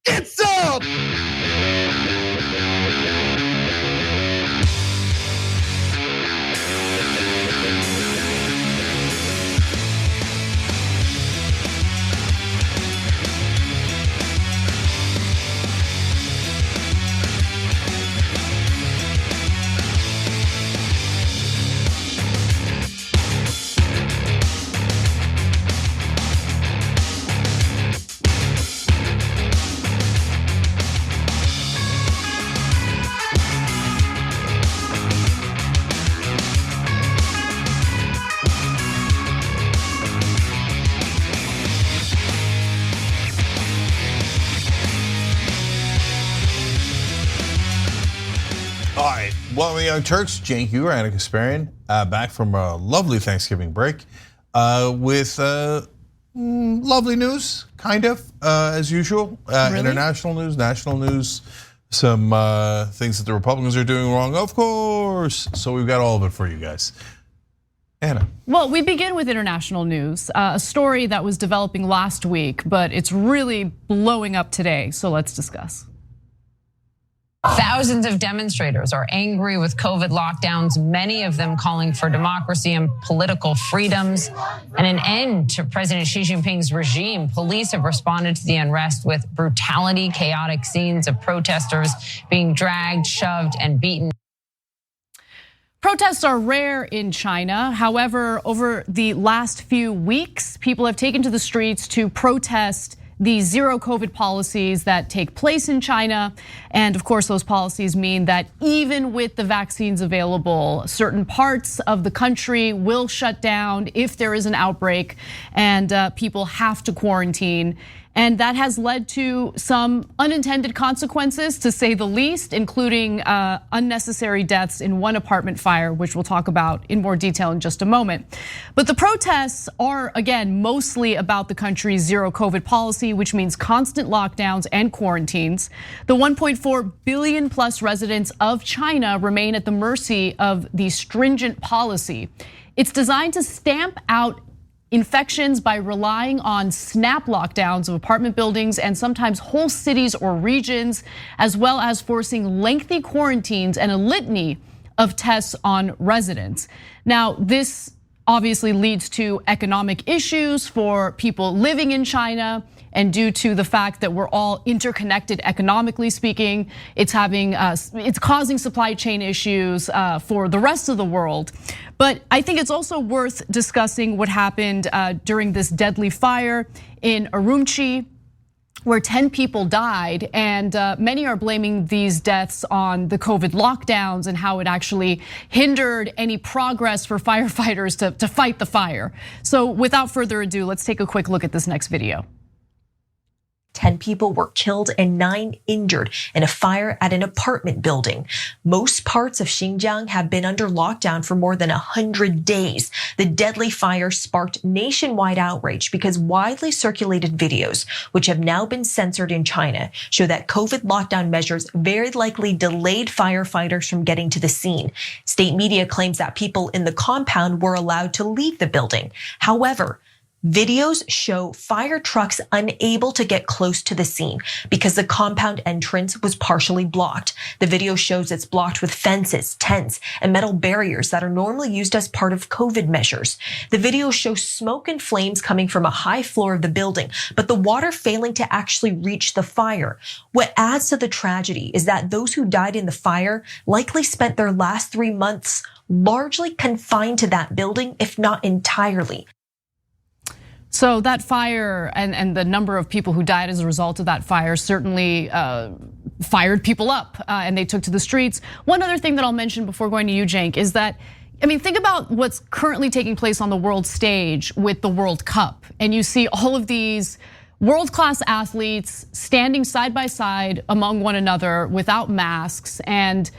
It's up! All right, welcome to Young Turks. Cenk, Uygur, and Kasparian, back from a lovely Thanksgiving break with lovely news, kind of, as usual. Really? International news, national news, some things that the Republicans are doing wrong, of course. So we've got all of it for you guys. Anna. Well, we begin with international news, a story that was developing last week, but it's really blowing up today, so let's discuss. Thousands of demonstrators are angry with COVID lockdowns, many of them calling for democracy and political freedoms and an end to President Xi Jinping's regime. Police have responded to the unrest with brutality, chaotic scenes of protesters being dragged, shoved, and beaten. Protests are rare in China. However, over the last few weeks, people have taken to the streets to protest the zero COVID policies that take place in China. And of course, those policies mean that even with the vaccines available, certain parts of the country will shut down if there is an outbreak and people have to quarantine. And that has led to some unintended consequences, to say the least, including unnecessary deaths in one apartment fire, which we'll talk about in more detail in just a moment. But the protests are, again, mostly about the country's zero COVID policy, which means constant lockdowns and quarantines. The 1.4 billion plus residents of China remain at the mercy of the stringent policy. It's designed to stamp out infections by relying on snap lockdowns of apartment buildings and sometimes whole cities or regions, as well as forcing lengthy quarantines and a litany of tests on residents. Now, this obviously leads to economic issues for people living in China. And due to the fact that we're all interconnected economically speaking, it's causing supply chain issues for the rest of the world. But I think it's also worth discussing what happened during this deadly fire in Urumqi, where 10 people died, and many are blaming these deaths on the COVID lockdowns and how it actually hindered any progress for firefighters to fight the fire. So without further ado, let's take a quick look at this next video. 10 people were killed and 9 injured in a fire at an apartment building. Most parts of Xinjiang have been under lockdown for more than 100 days. The deadly fire sparked nationwide outrage because widely circulated videos, which have now been censored in China, show that COVID lockdown measures very likely delayed firefighters from getting to the scene. State media claims that people in the compound were allowed to leave the building. However, videos show fire trucks unable to get close to the scene because the compound entrance was partially blocked. The video shows it's blocked with fences, tents, and metal barriers that are normally used as part of COVID measures. The video shows smoke and flames coming from a high floor of the building, but the water failing to actually reach the fire. What adds to the tragedy is that those who died in the fire likely spent their last 3 months largely confined to that building, if not entirely. So that fire and the number of people who died as a result of that fire certainly fired people up and they took to the streets. One other thing that I'll mention before going to you, Cenk, is that, I mean, think about what's currently taking place on the world stage with the World Cup. And you see all of these world-class athletes standing side by side among one another without masks. And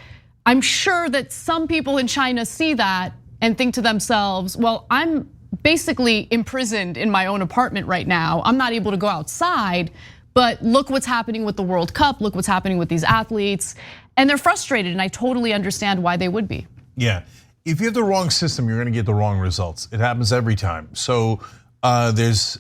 I'm sure that some people in China see that and think to themselves, well, I'm basically imprisoned in my own apartment right now. I'm not able to go outside, but look what's happening with the World Cup, look what's happening with these athletes. And they're frustrated, and I totally understand why they would be. Yeah, if you have the wrong system, you're gonna get the wrong results. It happens every time. So there's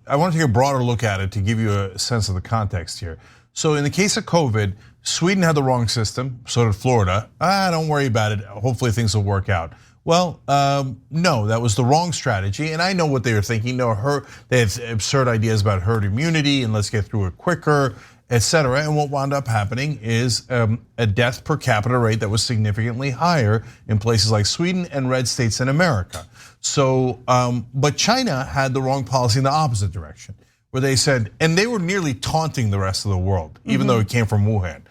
I want to take a broader look at it to give you a sense of the context here. So in the case of COVID, Sweden had the wrong system, so did Florida. Don't worry about it, hopefully things will work out. Well, no, that was the wrong strategy, and I know what they were thinking. They had absurd ideas about herd immunity and let's get through it quicker, etc. And what wound up happening is a death per capita rate that was significantly higher in places like Sweden and red states in America. So, but China had the wrong policy in the opposite direction, where they said, and they were nearly taunting the rest of the world, even though it came from Wuhan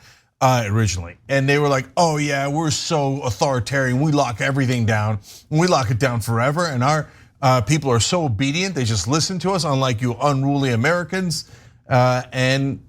originally. And they were like, oh yeah, we're so authoritarian, we lock everything down, and we lock it down forever, and our people are so obedient, they just listen to us, unlike you unruly Americans. And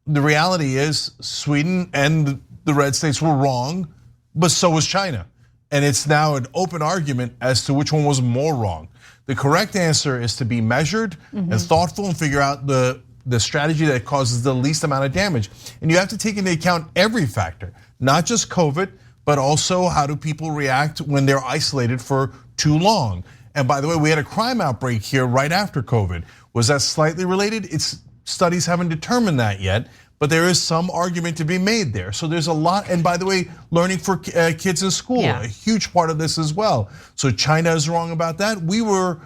the reality is Sweden and the red states were wrong, but so was China. And it's now an open argument as to which one was more wrong. The correct answer is to be measured and thoughtful and figure out the strategy that causes the least amount of damage. And you have to take into account every factor, not just COVID, but also how do people react when they're isolated for too long. And by the way, we had a crime outbreak here right after COVID. Was that slightly related? Studies haven't determined that yet, but there is some argument to be made there. So there's a lot, and by the way, learning for kids in school, a huge part of this as well. So China is wrong about that. We were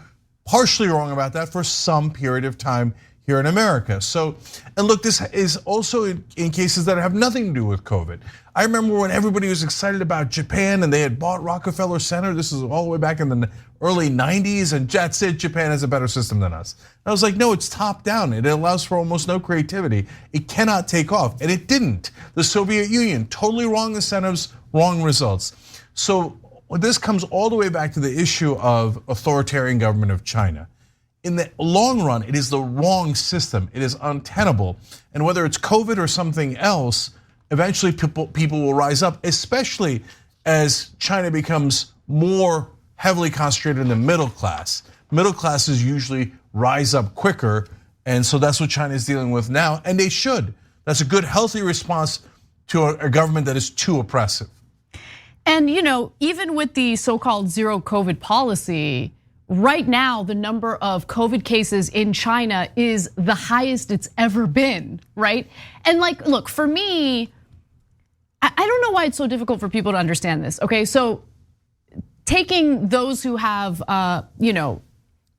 partially wrong about that for some period of time here in America. So, and look, this is also in cases that have nothing to do with COVID. I remember when everybody was excited about Japan and they had bought Rockefeller Center. This is all the way back in the early 90s, and that's it, Japan has a better system than us. And I was like, no, it's top down. It allows for almost no creativity. It cannot take off, and it didn't. The Soviet Union, totally wrong incentives, wrong results. So this comes all the way back to the issue of authoritarian government of China. In the long run, it is the wrong system. It is untenable. And whether it's COVID or something else, eventually people will rise up, especially as China becomes more heavily concentrated in the middle class. Middle classes usually rise up quicker, and so that's what China is dealing with now, and they should. That's a good, healthy response to a government that is too oppressive. And even with the so-called zero COVID policy, right now, the number of COVID cases in China is the highest it's ever been, right? And look, for me, I don't know why it's so difficult for people to understand this, okay? So taking those who have,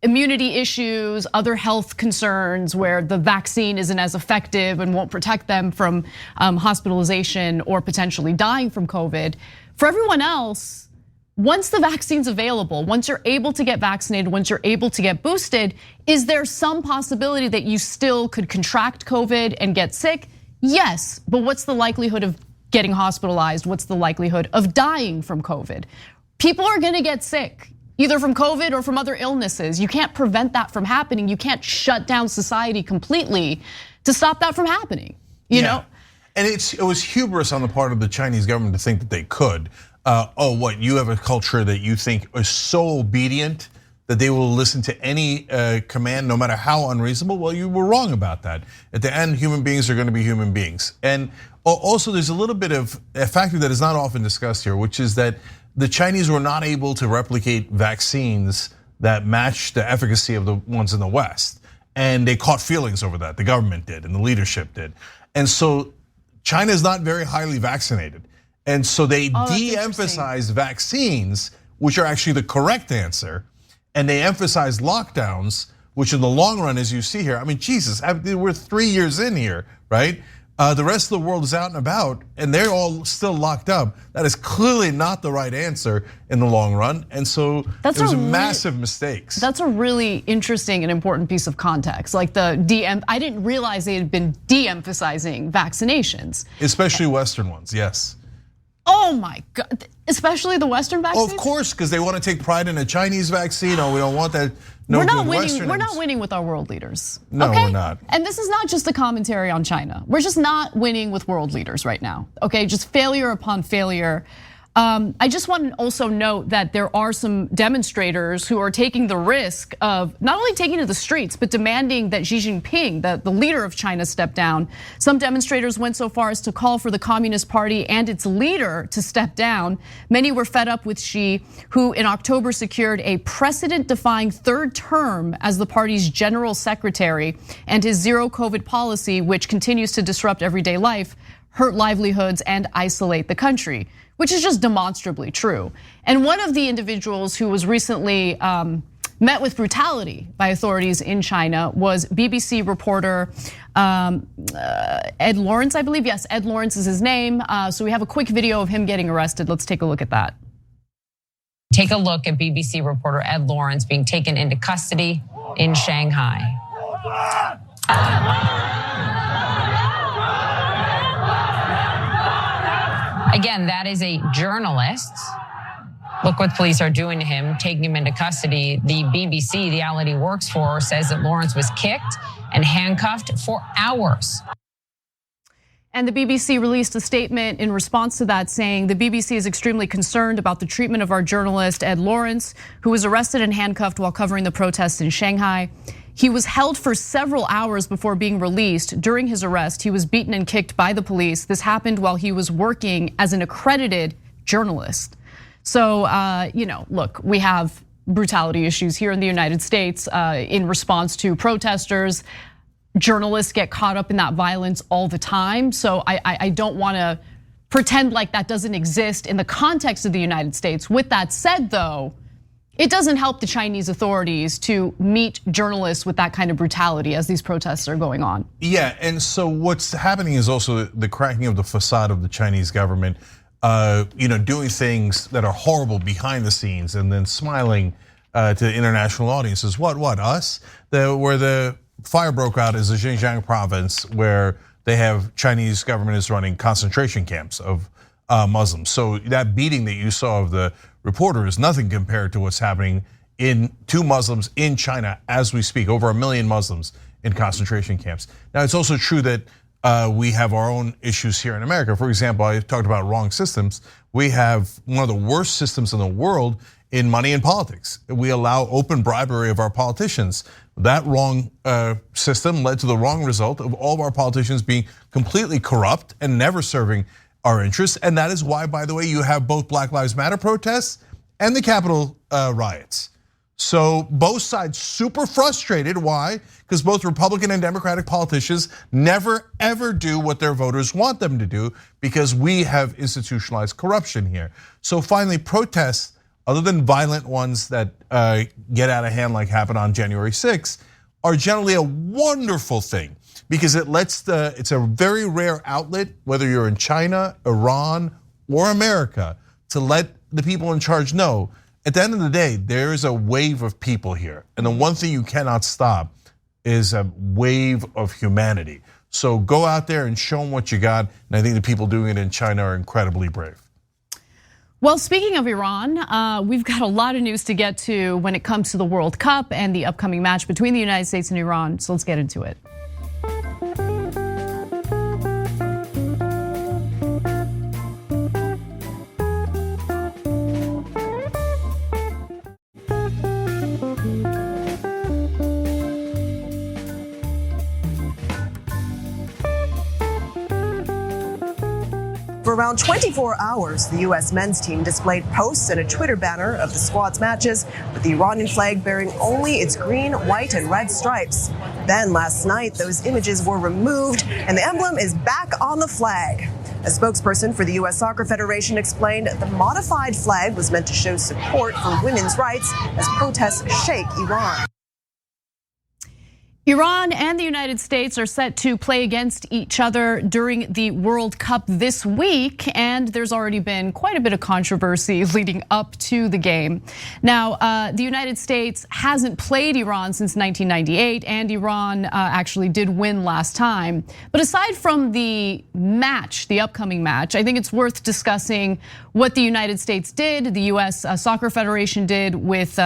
immunity issues, other health concerns where the vaccine isn't as effective and won't protect them from hospitalization or potentially dying from COVID. For everyone else, once the vaccine's available, once you're able to get vaccinated, once you're able to get boosted, is there some possibility that you still could contract COVID and get sick? Yes, but what's the likelihood of getting hospitalized? What's the likelihood of dying from COVID? People are gonna get sick, either from COVID or from other illnesses. You can't prevent that from happening. You can't shut down society completely to stop that from happening, you know? And it was hubris on the part of the Chinese government to think that they could. What, you have a culture that you think is so obedient that they will listen to any command, no matter how unreasonable? Well, you were wrong about that. At the end, human beings are gonna be human beings. And also, there's a little bit of a factor that is not often discussed here, which is that the Chinese were not able to replicate vaccines that match the efficacy of the ones in the West. And they caught feelings over that, the government did and the leadership did. And so China is not very highly vaccinated. And so they de-emphasize vaccines, which are actually the correct answer. And they emphasize lockdowns, which in the long run, as you see here, I mean, Jesus, we're 3 years in here, right? The rest of the world is out and about, and they're all still locked up. That is clearly not the right answer in the long run, and so there's massive mistakes. That's a really interesting and important piece of context. Like I didn't realize they had been de-emphasizing vaccinations, especially Western ones. Yes. Oh my God, especially the Western vaccines? Of course, because they want to take pride in a Chinese vaccine. Oh, we don't want that. No, we're not winning. We're not winning with our world leaders. No, okay? We're not. And this is not just a commentary on China. We're just not winning with world leaders right now. Okay, just failure upon failure. I just want to also note that there are some demonstrators who are taking the risk of not only taking to the streets, but demanding that Xi Jinping, the leader of China, step down. Some demonstrators went so far as to call for the Communist Party and its leader to step down. Many were fed up with Xi, who in October secured a precedent-defying third term as the party's general secretary, and his zero COVID policy, which continues to disrupt everyday life, hurt livelihoods, and isolate the country, which is just demonstrably true. And one of the individuals who was recently met with brutality by authorities in China was BBC reporter Ed Lawrence, I believe. Yes, Ed Lawrence is his name. So we have a quick video of him getting arrested. Let's take a look at that. Take a look at BBC reporter Ed Lawrence being taken into custody in Shanghai. Again, that is a journalist. Look what police are doing to him, taking him into custody. The BBC, the outlet he works for, says that Lawrence was kicked and handcuffed for hours. And the BBC released a statement in response to that saying the BBC is extremely concerned about the treatment of our journalist Ed Lawrence, who was arrested and handcuffed while covering the protests in Shanghai. He was held for several hours before being released. During his arrest, he was beaten and kicked by the police. This happened while he was working as an accredited journalist. So, look, we have brutality issues here in the United States in response to protesters. Journalists get caught up in that violence all the time. So I don't wanna pretend like that doesn't exist in the context of the United States. With that said though, it doesn't help the Chinese authorities to meet journalists with that kind of brutality as these protests are going on. Yeah, and so what's happening is also the cracking of the facade of the Chinese government, doing things that are horrible behind the scenes and then smiling to international audiences. What, us? Where the fire broke out is the Xinjiang province where they have Chinese government is running concentration camps of Muslims. So that beating that you saw of the reporter is nothing compared to what's happening to Muslims in China as we speak. Over 1 million Muslims in concentration camps. Now it's also true that we have our own issues here in America. For example, I talked about wrong systems. We have one of the worst systems in the world in money and politics. We allow open bribery of our politicians. That wrong system led to the wrong result of all of our politicians being completely corrupt and never serving our interests. And that is why, by the way, you have both Black Lives Matter protests and the Capitol riots. So both sides super frustrated. Why? Because both Republican and Democratic politicians never ever do what their voters want them to do because we have institutionalized corruption here. So finally, protests, other than violent ones that get out of hand like happened on January 6th, are generally a wonderful thing because it's a very rare outlet, whether you're in China, Iran, or America, to let the people in charge know at the end of the day, there is a wave of people here. And the one thing you cannot stop is a wave of humanity. So go out there and show them what you got. And I think the people doing it in China are incredibly brave. Well, speaking of Iran, we've got a lot of news to get to when it comes to the World Cup and the upcoming match between the United States and Iran. So let's get into it. For around 24 hours, the US men's team displayed posts and a Twitter banner of the squad's matches with the Iranian flag bearing only its green, white, and red stripes. Then last night, those images were removed and the emblem is back on the flag. A spokesperson for the US Soccer Federation explained the modified flag was meant to show support for women's rights as protests shake Iran. Iran and the United States are set to play against each other during the World Cup this week, and there's already been quite a bit of controversy leading up to the game. Now, the United States hasn't played Iran since 1998, and Iran actually did win last time. But aside from the match, the upcoming match, I think it's worth discussing what the United States did, the US Soccer Federation did with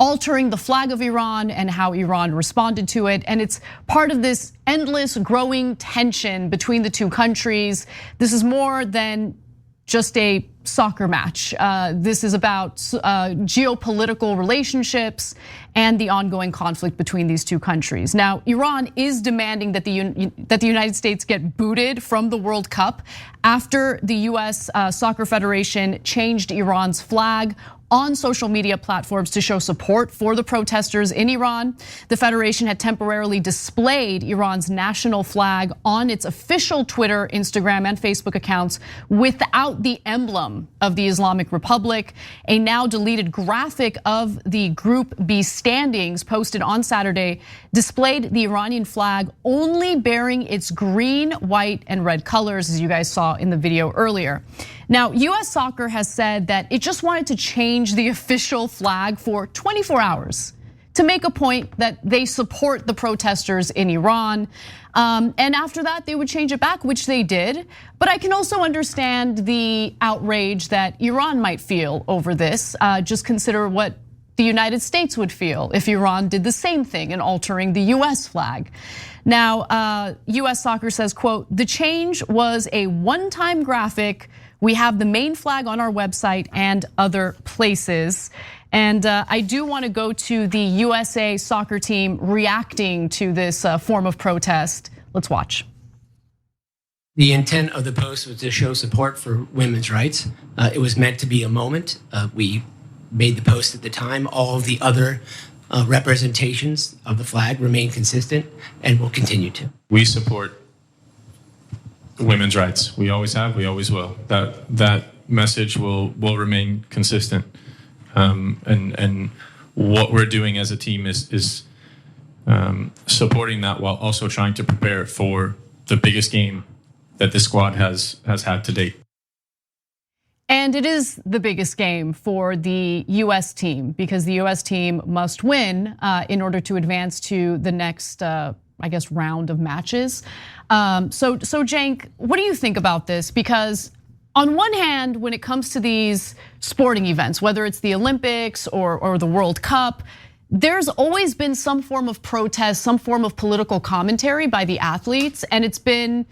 altering the flag of Iran and how Iran responded to it. And it's part of this endless growing tension between the two countries. This is more than just a soccer match. This is about geopolitical relationships and the ongoing conflict between these two countries. Now, Iran is demanding that the United States get booted from the World Cup after the US Soccer Federation changed Iran's flag on social media platforms to show support for the protesters in Iran. The federation had temporarily displayed Iran's national flag on its official Twitter, Instagram, and Facebook accounts without the emblem of the Islamic Republic. A now deleted graphic of the Group B standings posted on Saturday displayed the Iranian flag only bearing its green, white, and red colors, as you guys saw in the video earlier. Now, US Soccer has said that it just wanted to change the official flag for 24 hours to make a point that they support the protesters in Iran. And after that, they would change it back, which they did. But I can also understand the outrage that Iran might feel over this. Just consider what the United States would feel if Iran did the same thing in altering the US flag. Now, US Soccer says, quote, "The change was a one-time graphic. We have the main flag on our website and other places." And I do want to go to the USA soccer team reacting to this form of protest. Let's watch. The intent of the post was to show support for women's rights. It was meant to be a moment. We made the post at the time. All of the other representations of the flag remain consistent and will continue to. We support women's rights. We always have, we always will. That message will remain consistent. And what we're doing as a team is supporting that while also trying to prepare for the biggest game that this squad has had to date. And it is the biggest game for the US team because the US team must win in order to advance to the next, I guess, round of matches. So Cenk, what do you think about this? Because on one hand, when it comes to these sporting events, whether it's the Olympics or the World Cup, there's always been some form of protest, some form of political commentary by the athletes, and it's been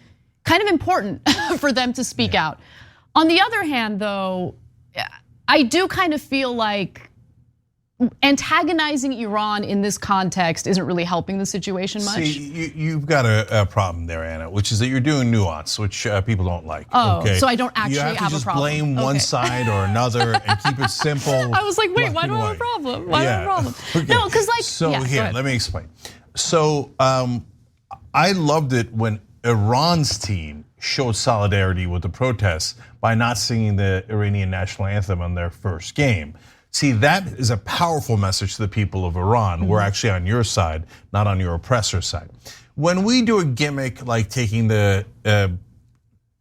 kind of important for them to speak out. On the other hand, though, I do kind of feel like antagonizing Iran in this context isn't really helping the situation much. See, you've got a problem there, Anna, which is that you're doing nuance, which people don't like. Oh, okay? so I don't actually have a problem. You have to just blame one side or another and keep it simple. I was like, wait, why do I have a problem? Why do I have a problem? Okay. No, because like, so here, let me explain. So I loved it when Iran's team showed solidarity with the protests by not singing the Iranian national anthem on their first game. See, that is a powerful message to the people of Iran. We're actually on your side, not on your oppressor's side. When we do a gimmick like taking the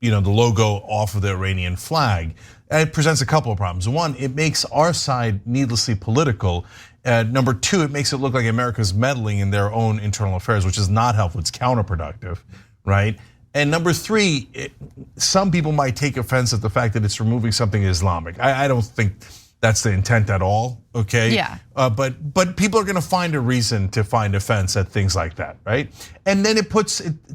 logo off of the Iranian flag, it presents a couple of problems. One, it makes our side needlessly political. Number two, it makes it look like America's meddling in their own internal affairs, which is not helpful, it's counterproductive, right? And number three, some people might take offense at the fact that it's removing something Islamic. I don't think that's the intent at all, okay? Yeah. But people are gonna find a reason to find offense at things like that, right? And then it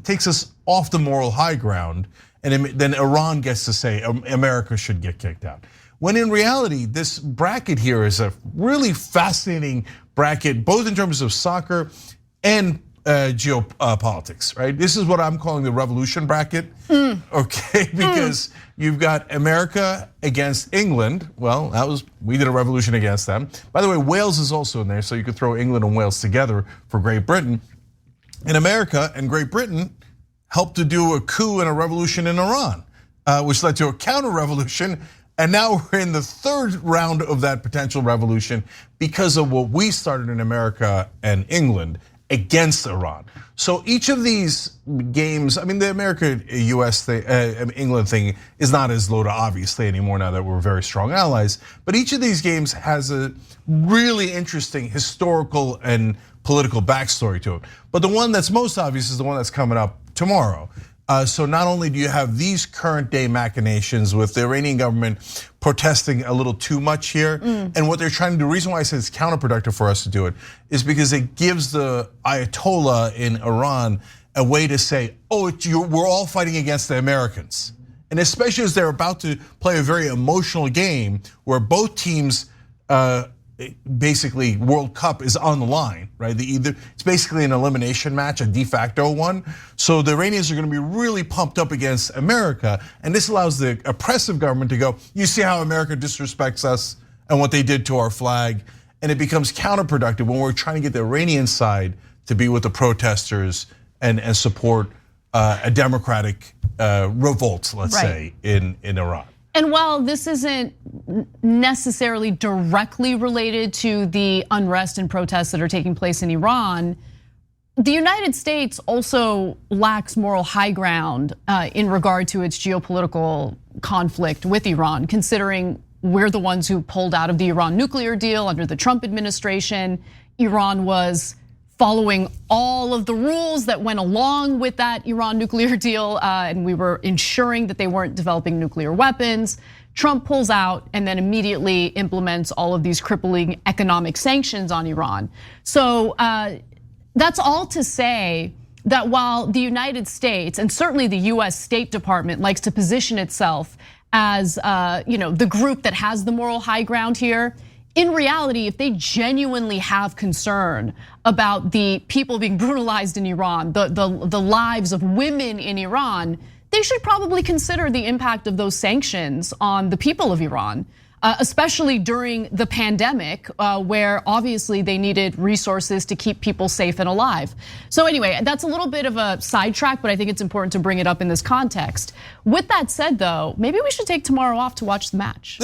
takes us off the moral high ground, and then Iran gets to say America should get kicked out. When in reality, this bracket here is a really fascinating bracket, both in terms of soccer and geopolitics, right? This is what I'm calling the revolution bracket, okay? Because you've got America against England. Well, we did a revolution against them. By the way, Wales is also in there, so you could throw England and Wales together for Great Britain. And America and Great Britain helped to do a coup and a revolution in Iran, which led to a counter-revolution. And now we're in the third round of that potential revolution because of what we started in America and England against Iran. So each of these games, I mean, the America-US thing, England thing is not as loaded obviously anymore now that we're very strong allies. But each of these games has a really interesting historical and political backstory to it. But the one that's most obvious is the one that's coming up tomorrow. So not only do you have these current day machinations with the Iranian government protesting a little too much here, and what they're trying to do, the reason why I say it's counterproductive for us to do it is because it gives the Ayatollah in Iran a way to say, we're all fighting against the Americans. And especially as they're about to play a very emotional game where both teams, basically World Cup is on the line, right? It's basically an elimination match, a de facto one. So the Iranians are gonna be really pumped up against America. And this allows the oppressive government to go, you see how America disrespects us and what they did to our flag. And it becomes counterproductive when we're trying to get the Iranian side to be with the protesters and support a democratic revolt, let's say, in Iran. And while this isn't necessarily directly related to the unrest and protests that are taking place in Iran, the United States also lacks moral high ground in regard to its geopolitical conflict with Iran, considering we're the ones who pulled out of the Iran nuclear deal under the Trump administration. Iran was following all of the rules that went along with that Iran nuclear deal, and we were ensuring that they weren't developing nuclear weapons. Trump pulls out and then immediately implements all of these crippling economic sanctions on Iran. So that's all to say that while the United States and certainly the US State Department likes to position itself as the group that has the moral high ground here, in reality, if they genuinely have concern about the people being brutalized in Iran, the lives of women in Iran, they should probably consider the impact of those sanctions on the people of Iran, especially during the pandemic, where obviously they needed resources to keep people safe and alive. So anyway, that's a little bit of a sidetrack, but I think it's important to bring it up in this context. With that said, though, maybe we should take tomorrow off to watch the match.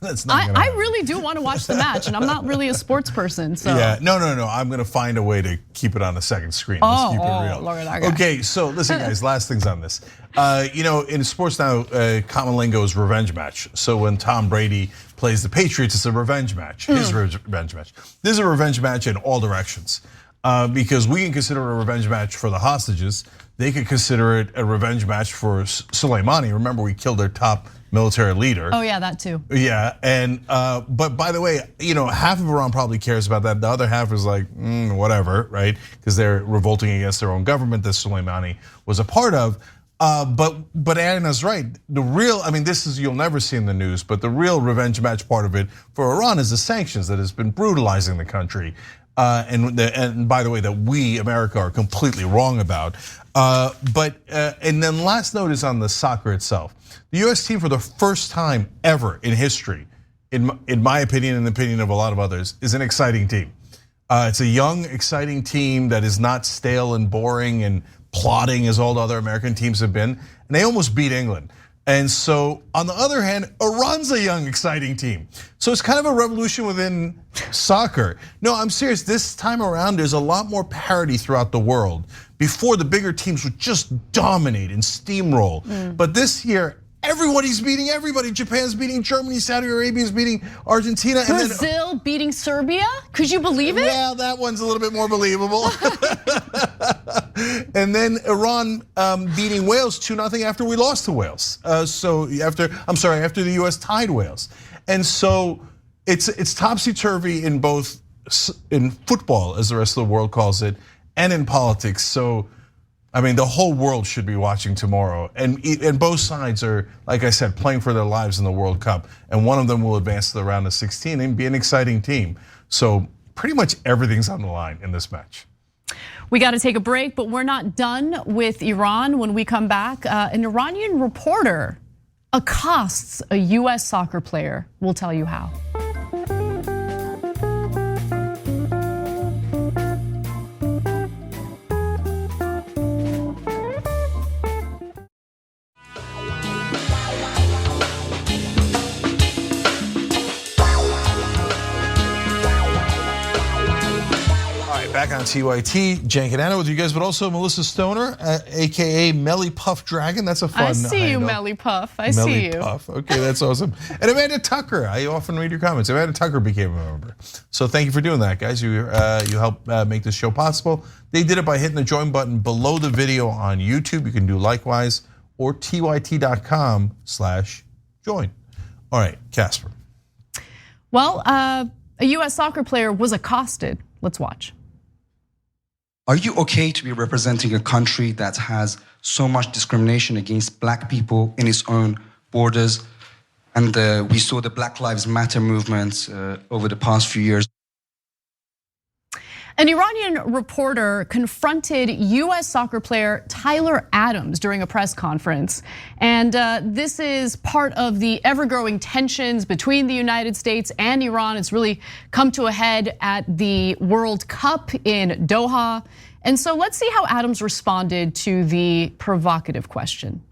That's not I really do want to watch the match, and I'm not really a sports person. So yeah, no. I'm gonna find a way to keep it on the second screen. Let's keep it real. Lord, okay, so listen, guys. Last things on this. In sports now, common lingo is revenge match. So when Tom Brady plays the Patriots, it's a revenge match. His revenge match. This is a revenge match in all directions, because we can consider it a revenge match for the hostages. They could consider it a revenge match for Soleimani. Remember, we killed their top military leader. Oh yeah, that too. Yeah, and but by the way, half of Iran probably cares about that. The other half is like, whatever, right? Because they're revolting against their own government that Soleimani was a part of. But Anna's right. The real, this is, you'll never see in the news, but the real revenge match part of it for Iran is the sanctions that has been brutalizing the country. And by the way, that we, America, are completely wrong about. And then last note is on the soccer itself. The US team, for the first time ever in history, in my opinion and the opinion of a lot of others, is an exciting team. It's a young, exciting team that is not stale and boring and plodding as all the other American teams have been. And they almost beat England. And so, on the other hand, Iran's a young, exciting team. So it's kind of a revolution within soccer. No, I'm serious. This time around, there's a lot more parity throughout the world. Before, the bigger teams would just dominate and steamroll. But this year, everybody's beating everybody. Japan's beating Germany, Saudi Arabia's beating Argentina. And Brazil beating Serbia? Could you believe it? Yeah, that one's a little bit more believable. And then Iran beating Wales 2-0 after we lost to Wales. After the US tied Wales. And so it's topsy-turvy in both in football, as the rest of the world calls it, and in politics. So the whole world should be watching tomorrow. And both sides are, like I said, playing for their lives in the World Cup. And one of them will advance to the round of 16 and be an exciting team. So pretty much everything's on the line in this match. We got to take a break, but we're not done with Iran. When we come back, an Iranian reporter accosts a US soccer player. We'll tell you how. Back on TYT, Cenk and Anna with you guys, but also Melissa Stoner, AKA Melly Puff Dragon. That's a fun I see you, Melly Puff. I see you. Puff. Okay, that's awesome. And Amanda Tucker, I often read your comments. Amanda Tucker became a member. So thank you for doing that, guys. You helped make this show possible. They did it by hitting the join button below the video on YouTube. You can do likewise, or tyt.com/join. All right, Casper. Well, a US soccer player was accosted. Let's watch. Are you okay to be representing a country that has so much discrimination against black people in its own borders. And we saw the Black Lives Matter movement over the past few years. An Iranian reporter confronted US soccer player Tyler Adams during a press conference. And this is part of the ever-growing tensions between the United States and Iran. It's really come to a head at the World Cup in Doha. And so let's see how Adams responded to the provocative question.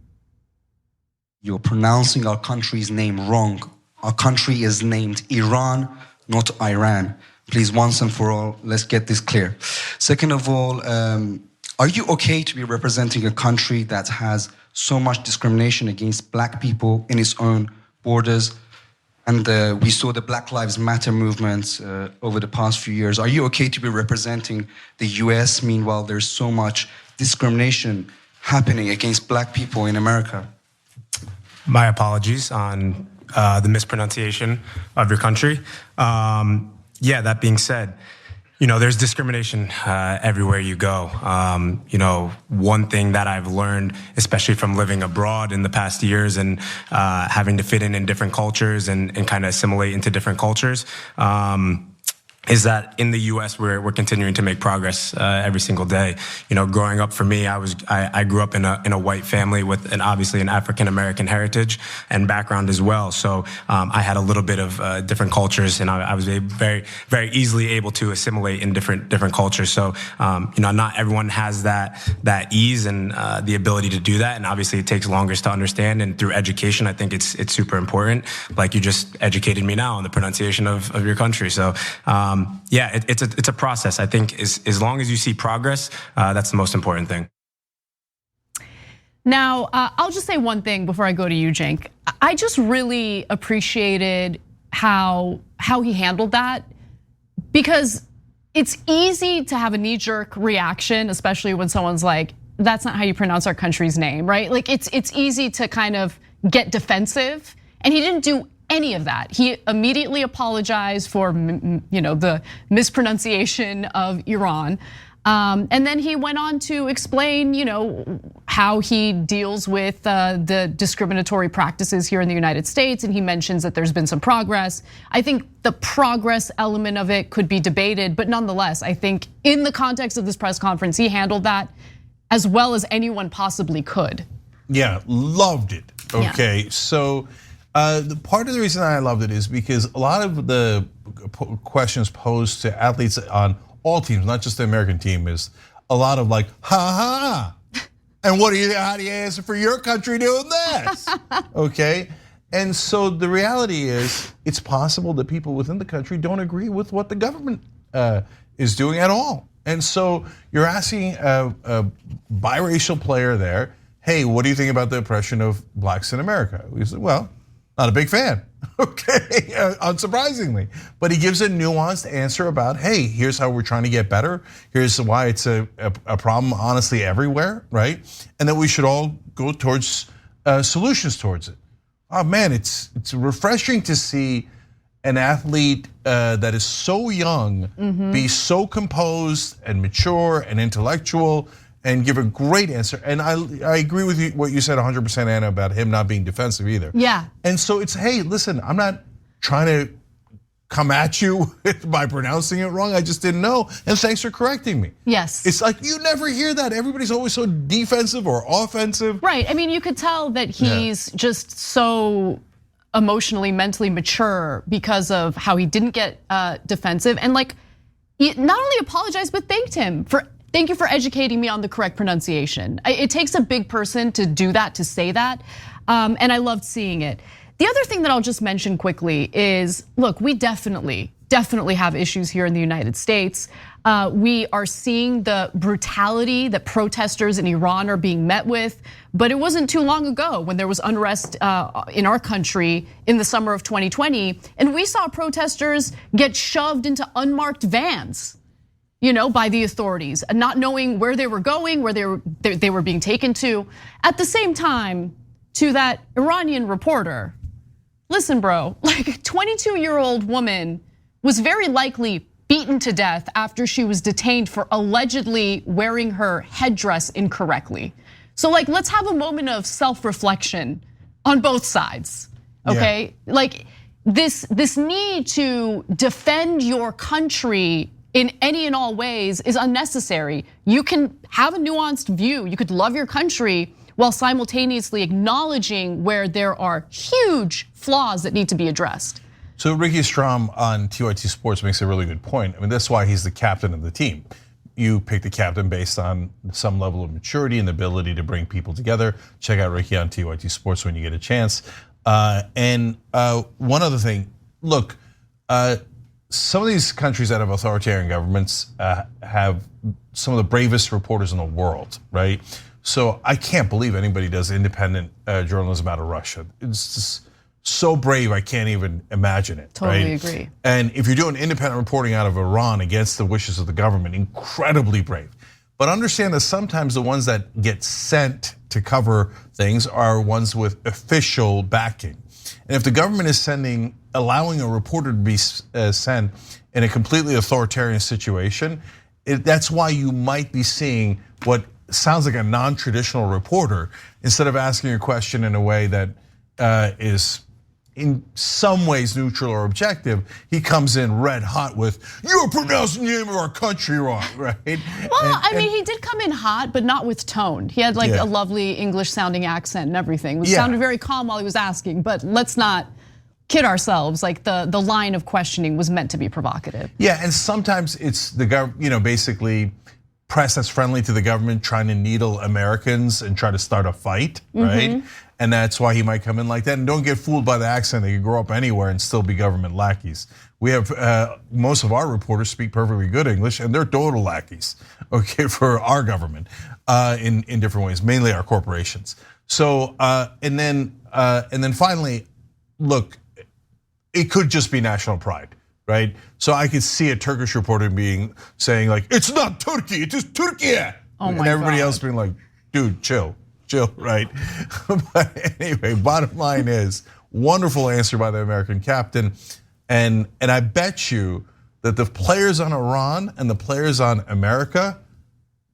You're pronouncing our country's name wrong. Our country is named Iran, not Iran. Please, once and for all, let's get this clear. Second of all, are you okay to be representing a country that has so much discrimination against black people in its own borders? And we saw the Black Lives Matter movement over the past few years. Are you okay to be representing the US? Meanwhile, there's so much discrimination happening against black people in America. My apologies on the mispronunciation of your country. Yeah, that being said, there's discrimination everywhere you go. One thing that I've learned, especially from living abroad in the past years and having to fit in different cultures and kind of assimilate into different cultures, is that in the U.S. we're continuing to make progress every single day. Growing up for me, I grew up in a white family with obviously an African American heritage and background as well. So I had a little bit of different cultures, and I was very very easily able to assimilate in different cultures. So not everyone has that ease and the ability to do that, and obviously it takes longer to understand. And through education, I think it's super important. Like you just educated me now on the pronunciation of your country. So. It's a process. I think as long as you see progress, that's the most important thing. Now, I'll just say one thing before I go to you, Cenk. I just really appreciated how he handled that, because it's easy to have a knee-jerk reaction, especially when someone's like, "That's not how you pronounce our country's name," right? Like it's easy to kind of get defensive, and he didn't do any of that. He immediately apologized for the mispronunciation of Iran. And then he went on to explain how he deals with the discriminatory practices here in the United States. And he mentions that there's been some progress. I think the progress element of it could be debated, but nonetheless, I think in the context of this press conference, he handled that as well as anyone possibly could. Yeah, loved it. Okay, yeah. So the part of the reason I loved it is because a lot of the questions posed to athletes on all teams, not just the American team, is a lot of like, ha ha, and how do you answer for your country doing this? Okay, and so the reality is, it's possible that people within the country don't agree with what the government is doing at all. And so you're asking a biracial player there, hey, what do you think about the oppression of blacks in America? We said, well, not a big fan, okay, unsurprisingly. But he gives a nuanced answer about, hey, here's how we're trying to get better. Here's why it's a problem, honestly, everywhere, right? And that we should all go towards solutions towards it. Oh man, it's refreshing to see an athlete that is so young be so composed and mature and intellectual and give a great answer. And I agree with you, what you said 100%, Anna, about him not being defensive either. Yeah. And so it's, hey, listen, I'm not trying to come at you by pronouncing it wrong. I just didn't know, and thanks for correcting me. Yes. It's like you never hear that. Everybody's always so defensive or offensive. Right, I mean, you could tell that he's just so emotionally, mentally mature because of how he didn't get defensive, and like, he not only apologized, but thanked him for, thank you for educating me on the correct pronunciation. It takes a big person to do that, to say that, and I loved seeing it. The other thing that I'll just mention quickly is, look, we definitely have issues here in the United States. We are seeing the brutality that protesters in Iran are being met with, but it wasn't too long ago when there was unrest in our country in the summer of 2020, and we saw protesters get shoved into unmarked vans, by the authorities, not knowing where they were going, where they were being taken to. At the same time, to that Iranian reporter, listen, bro, like a 22-year-old woman was very likely beaten to death after she was detained for allegedly wearing her headdress incorrectly. So like, let's have a moment of self-reflection on both sides, okay? Yeah. Like this need to defend your country in any and all ways is unnecessary. You can have a nuanced view. You could love your country while simultaneously acknowledging where there are huge flaws that need to be addressed. So Ricky Strom on TYT Sports makes a really good point. I mean, that's why he's the captain of the team. You pick the captain based on some level of maturity and the ability to bring people together. Check out Ricky on TYT Sports when you get a chance. And one other thing, look, some of these countries that have authoritarian governments have some of the bravest reporters in the world, right? So I can't believe anybody does independent journalism out of Russia. It's just so brave, I can't even imagine it. Totally right? agree. And if you're doing independent reporting out of Iran against the wishes of the government, incredibly brave. But understand that sometimes the ones that get sent to cover things are ones with official backing. And if the government is allowing a reporter to be sent in a completely authoritarian situation, that's why you might be seeing what sounds like a non-traditional reporter, instead of asking a question in a way that is in some ways neutral or objective, he comes in red hot with, "You're pronouncing the name of our country wrong," right? Well, I mean, he did come in hot, but not with tone. He had like a lovely English sounding accent and everything. It sounded very calm while he was asking, but let's not kid ourselves. Like the line of questioning was meant to be provocative. Yeah, and sometimes it's the government, basically press that's friendly to the government trying to needle Americans and try to start a fight, right? And that's why he might come in like that. And don't get fooled by the accent. They can grow up anywhere and still be government lackeys. We have most of our reporters speak perfectly good English, and they're total lackeys, okay, for our government in different ways, mainly our corporations. So and then finally, look, it could just be national pride, right? So I could see a Turkish reporter saying like, "It's not Turkey, it is Turkey," and everybody else being like, "Dude, chill, right?" But anyway, bottom line is, wonderful answer by the American captain, and I bet you that the players on Iran and the players on America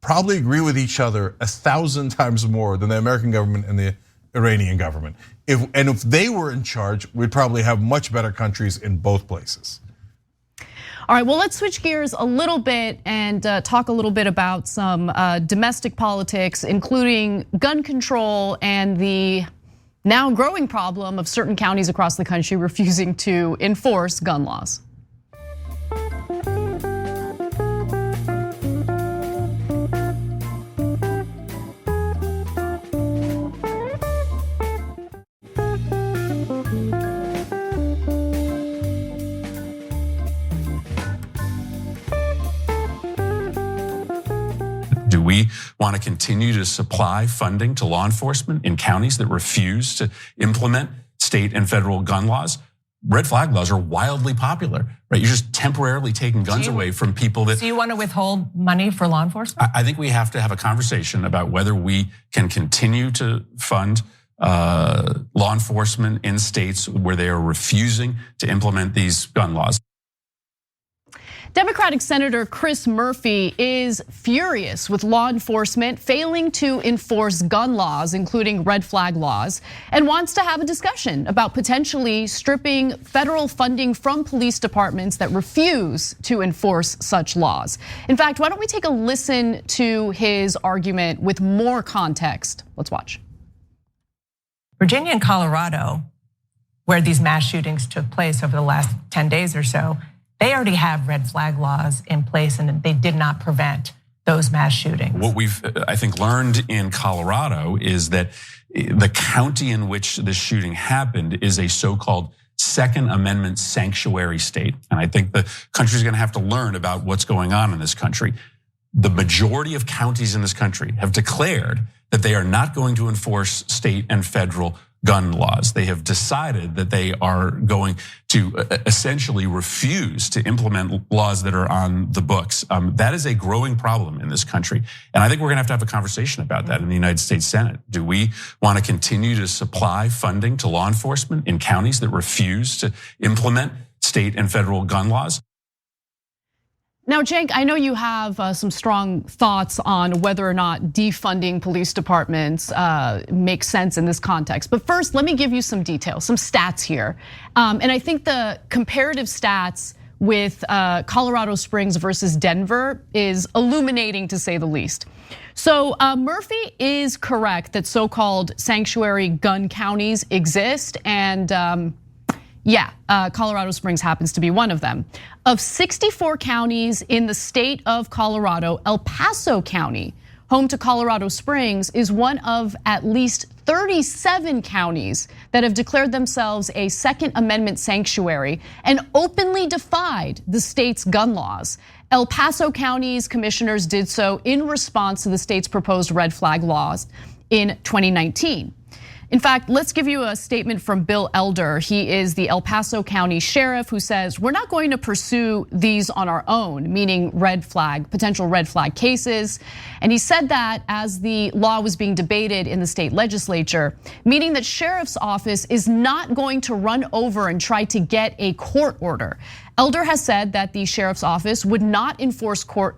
probably agree with each other 1,000 times more than the American government and the Iranian government. If they were in charge, we'd probably have much better countries in both places. All right, well, let's switch gears a little bit and talk a little bit about some domestic politics, including gun control and the now growing problem of certain counties across the country refusing to enforce gun laws. Do we want to continue to supply funding to law enforcement in counties that refuse to implement state and federal gun laws? Red flag laws are wildly popular, right? You're just temporarily taking guns away from people that. Do you want to withhold money for law enforcement? I think we have to have a conversation about whether we can continue to fund law enforcement in states where they are refusing to implement these gun laws. Democratic Senator Chris Murphy is furious with law enforcement failing to enforce gun laws, including red flag laws, and wants to have a discussion about potentially stripping federal funding from police departments that refuse to enforce such laws. In fact, why don't we take a listen to his argument with more context? Let's watch. Virginia and Colorado, where these mass shootings took place over the last 10 days or so, they already have red flag laws in place and they did not prevent those mass shootings. What we've, I think, learned in Colorado is that the county in which this shooting happened is a so-called Second Amendment sanctuary state. And I think the country's gonna have to learn about what's going on in this country. The majority of counties in this country have declared that they are not going to enforce state and federal gun laws. They have decided that they are going to essentially refuse to implement laws that are on the books. That is a growing problem in this country. And I think we're gonna have a conversation about that in the United States Senate. Do we wanna continue to supply funding to law enforcement in counties that refuse to implement state and federal gun laws? Now, Cenk, I know you have some strong thoughts on whether or not defunding police departments makes sense in this context. But first, let me give you some details, some stats here. And I think the comparative stats with Colorado Springs versus Denver is illuminating, to say the least. So Murphy is correct that so-called sanctuary gun counties exist, and Colorado Springs happens to be one of them. Of 64 counties in the state of Colorado, El Paso County, home to Colorado Springs, is one of at least 37 counties that have declared themselves a Second Amendment sanctuary and openly defied the state's gun laws. El Paso County's commissioners did so in response to the state's proposed red flag laws in 2019. In fact, let's give you a statement from Bill Elder. He is the El Paso County Sheriff who says, we're not going to pursue these on our own, meaning potential red flag cases. And he said that as the law was being debated in the state legislature, meaning that Sheriff's office is not going to run over and try to get a court order. Elder has said that the Sheriff's office would enforce court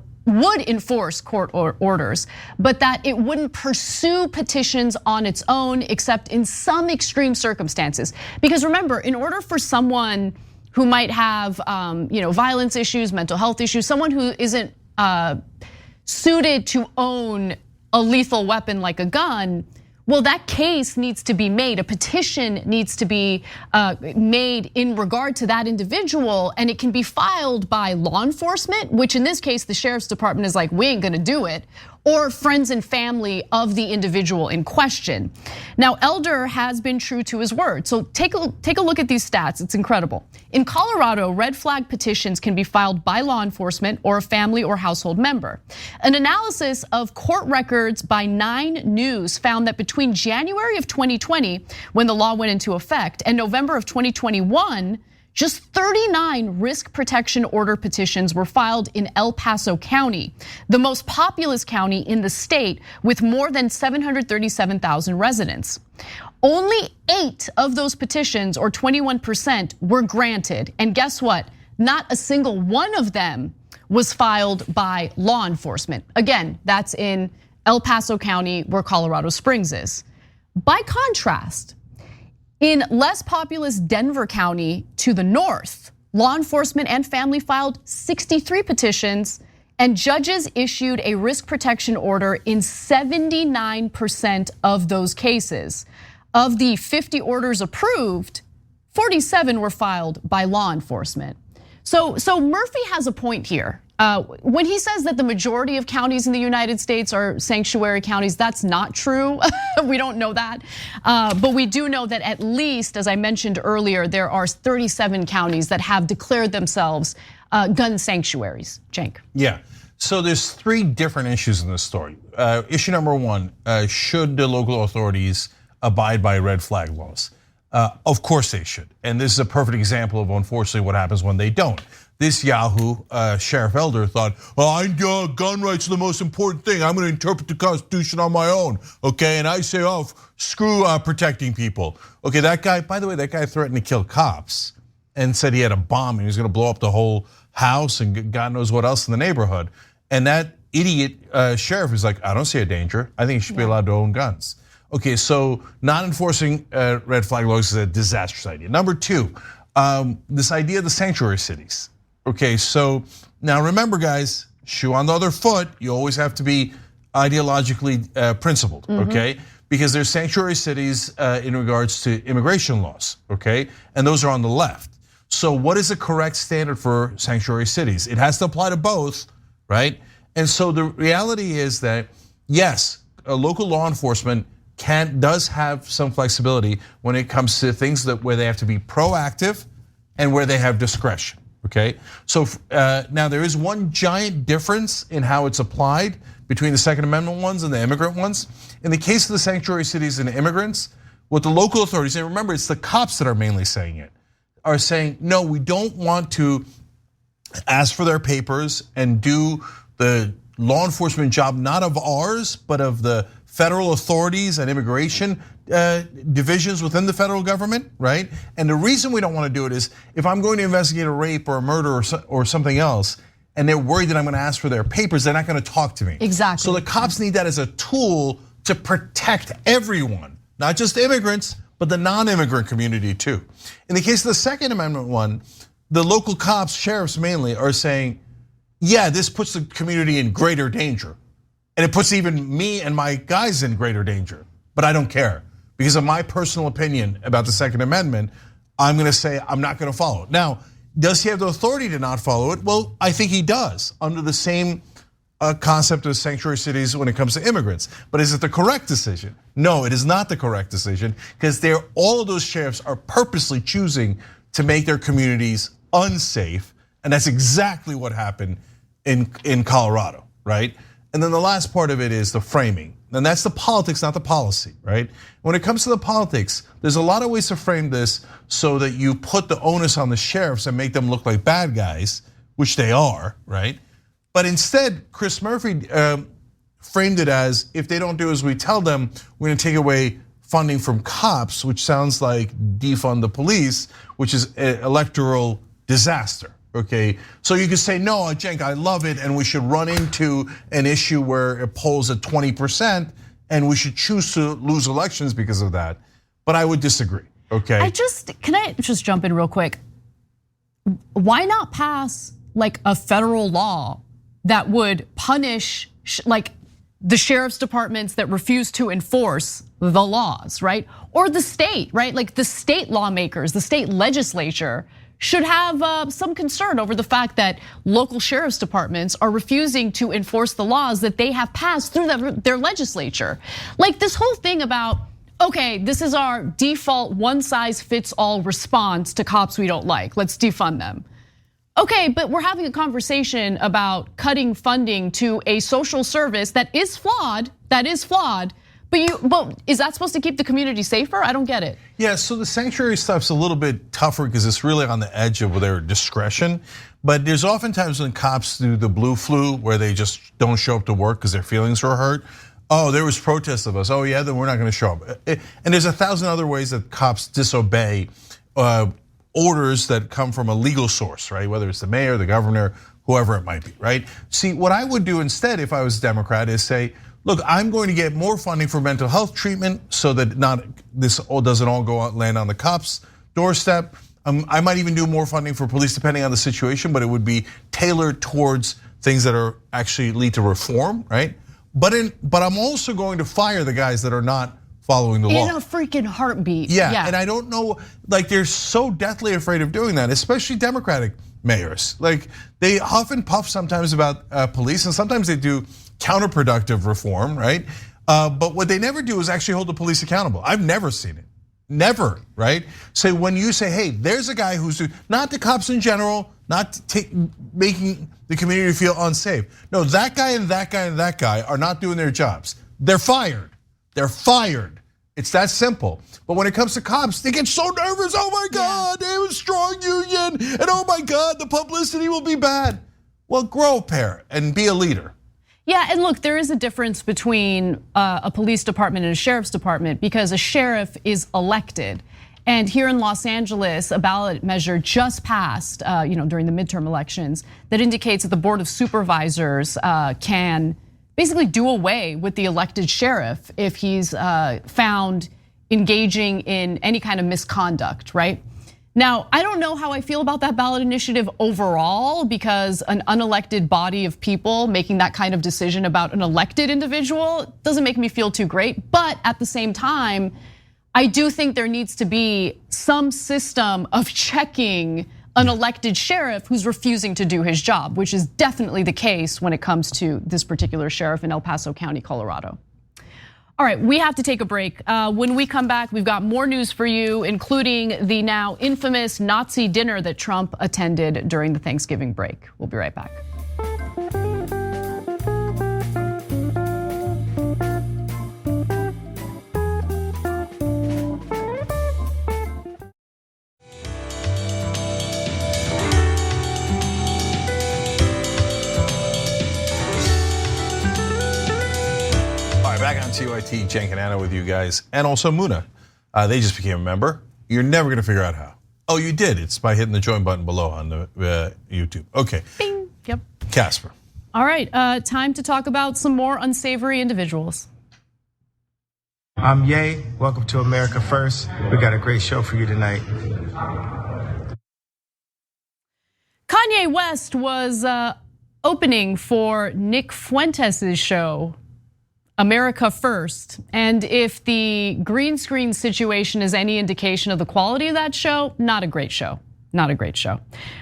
orders, but that it wouldn't pursue petitions on its own, except in some extreme circumstances. Because remember, in order for someone who might have violence issues, mental health issues, someone who isn't suited to own a lethal weapon like a gun, well, that case needs to be made. A petition needs to be made in regard to that individual, and it can be filed by law enforcement, which in this case, the sheriff's department is like, we ain't gonna do it, or friends and family of the individual in question. Now, Elder has been true to his word. So take a look at these stats, it's incredible. In Colorado, red flag petitions can be filed by law enforcement or a family or household member. An analysis of court records by 9 News found that between January of 2020, when the law went into effect, and November of 2021, just 39 risk protection order petitions were filed in El Paso County, the most populous county in the state with more than 737,000 residents. Only 8 of those petitions, or 21%, were granted. And guess what? Not a single one of them was filed by law enforcement. Again, that's in El Paso County, where Colorado Springs is. By contrast, in less populous Denver County to the north, law enforcement and family filed 63 petitions, and judges issued a risk protection order in 79% of those cases. Of the 50 orders approved, 47 were filed by law enforcement. So Murphy has a point here. When he says that the majority of counties in the United States are sanctuary counties, that's not true. We don't know that. But we do know that at least, as I mentioned earlier, there are 37 counties that have declared themselves gun sanctuaries. Cenk. Yeah, so there's 3 different issues in this story. Issue number 1, should the local authorities abide by red flag laws? Of course they should. And this is a perfect example of, unfortunately, what happens when they don't. This Yahoo, Sheriff Elder, thought, well, gun rights are the most important thing. I'm gonna interpret the Constitution on my own, okay? And I say, screw protecting people. Okay, that guy, by the way, that guy threatened to kill cops and said he had a bomb and he was gonna blow up the whole house and God knows what else in the neighborhood. And that idiot sheriff is like, I don't see a danger. I think you should be allowed to own guns. Okay, so not enforcing red flag laws is a disastrous idea. Number 2, this idea of the sanctuary cities. Okay, so now remember, guys, shoe on the other foot, you always have to be ideologically principled, okay? Because there's sanctuary cities in regards to immigration laws, okay? And those are on the left. So what is the correct standard for sanctuary cities? It has to apply to both, right? And so the reality is that, yes, local law enforcement does have some flexibility when it comes to things where they have to be proactive and where they have discretion. Okay, so now there is one giant difference in how it's applied between the Second Amendment ones and the immigrant ones. In the case of the sanctuary cities and immigrants, what the local authorities, and remember it's the cops that are mainly saying it, are saying, no, we don't want to ask for their papers and do the law enforcement job, not of ours, but of the federal authorities and immigration divisions within the federal government, right? And the reason we don't want to do it is if I'm going to investigate a rape or a murder or something else, and they're worried that I'm gonna ask for their papers, they're not gonna talk to me. Exactly. So the cops need that as a tool to protect everyone, not just immigrants, but the non-immigrant community too. In the case of the Second Amendment one, the local cops, sheriffs mainly, are saying, yeah, this puts the community in greater danger. And it puts even me and my guys in greater danger. But I don't care. Because of my personal opinion about the Second Amendment, I'm gonna say I'm not gonna follow it. Now, does he have the authority to not follow it? Well, I think he does, under the same concept of sanctuary cities when it comes to immigrants. But is it the correct decision? No, it is not the correct decision, because all of those sheriffs are purposely choosing to make their communities unsafe. And that's exactly what happened in Colorado, right? And then the last part of it is the framing. And that's the politics, not the policy, right? When it comes to the politics, there's a lot of ways to frame this so that you put the onus on the sheriffs and make them look like bad guys, which they are, right? But instead, Chris Murphy framed it as, if they don't do as we tell them, we're gonna take away funding from cops, which sounds like defund the police, which is an electoral disaster. Okay, so you could say, no, Cenk, I love it, and we should run into an issue where it polls at 20%, and we should choose to lose elections because of that. But I would disagree, okay? Can I just jump in real quick? Why not pass like a federal law that would punish like the sheriff's departments that refuse to enforce the laws, right? Or the state, right? Like the state lawmakers, the state legislature should have some concern over the fact that local sheriff's departments are refusing to enforce the laws that they have passed through their legislature. Like this whole thing about, okay, this is our default one-size-fits-all response to cops we don't like, let's defund them. Okay, but we're having a conversation about cutting funding to a social service that is flawed, but is that supposed to keep the community safer? I don't get it. Yeah, so the sanctuary stuff's a little bit tougher because it's really on the edge of their discretion. But there's oftentimes when cops do the blue flu where they just don't show up to work because their feelings were hurt. Oh, there was protests of us. Oh yeah, then we're not gonna show up. And there's 1,000 other ways that cops disobey orders that come from a legal source, right? Whether it's the mayor, the governor, whoever it might be, right? See, what I would do instead if I was a Democrat is say, look, I'm going to get more funding for mental health treatment so that this doesn't all land on the cops' doorstep. I might even do more funding for police depending on the situation, but it would be tailored towards things that are actually lead to reform, right? But I'm also going to fire the guys that are not following the law. In a freaking heartbeat. Yeah, and I don't know, like they're so deathly afraid of doing that, especially Democratic mayors. Like they huff and puff sometimes about police, and sometimes they do counterproductive reform, right? But what they never do is actually hold the police accountable. I've never seen it, never, right? So when you say, hey, there's a guy who's not the cops in general, not making the community feel unsafe. No, that guy and that guy and that guy are not doing their jobs. They're fired. They're fired. It's that simple. But when it comes to cops, they get so nervous. Oh my God, they have a strong union, and oh my God, the publicity will be bad. Well, grow a pair and be a leader. Yeah, and look, there is a difference between a police department and a sheriff's department because a sheriff is elected. And here in Los Angeles, a ballot measure just passed, during the midterm elections that indicates that the Board of Supervisors can basically do away with the elected sheriff if he's found engaging in any kind of misconduct, right? Now, I don't know how I feel about that ballot initiative overall because an unelected body of people making that kind of decision about an elected individual doesn't make me feel too great. But at the same time, I do think there needs to be some system of checking an elected sheriff who's refusing to do his job, which is definitely the case when it comes to this particular sheriff in El Paso County, Colorado. All right, we have to take a break. When we come back, we've got more news for you, including the now infamous Nazi dinner that Trump attended during the Thanksgiving break. We'll be right back. Back on TYT, Cenk and Anna with you guys, and also Muna. They just became a member. You're never gonna figure out how. Oh, you did. It's by hitting the join button below on the YouTube. Okay. Bing. Yep. Casper. All right, time to talk about some more unsavory individuals. I'm Ye. Welcome to America First. We got a great show for you tonight. Kanye West was opening for Nick Fuentes' show, America First. And if the green screen situation is any indication of the quality of that show, not a great show. Not a great show.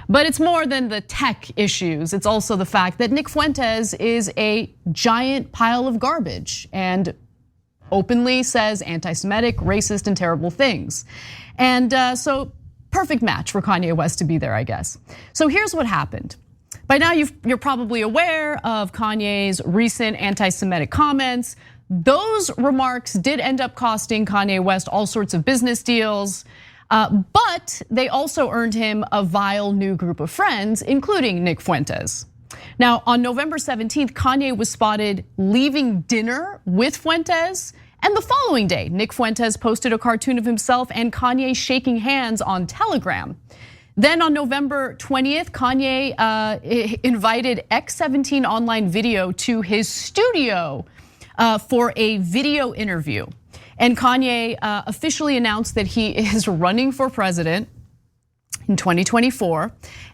But it's more than the tech issues. It's also the fact that Nick Fuentes is a giant pile of garbage and openly says anti-Semitic, racist, and terrible things. And so perfect match for Kanye West to be there, I guess. So here's what happened. By now you're probably aware of Kanye's recent anti-Semitic comments. Those remarks did end up costing Kanye West all sorts of business deals. But they also earned him a vile new group of friends, including Nick Fuentes. Now, on November 17th, Kanye was spotted leaving dinner with Fuentes. And the following day, Nick Fuentes posted a cartoon of himself and Kanye shaking hands on Telegram. Then on November 20th, Kanye invited X17 Online Video to his studio for a video interview. And Kanye officially announced that he is running for president in 2024.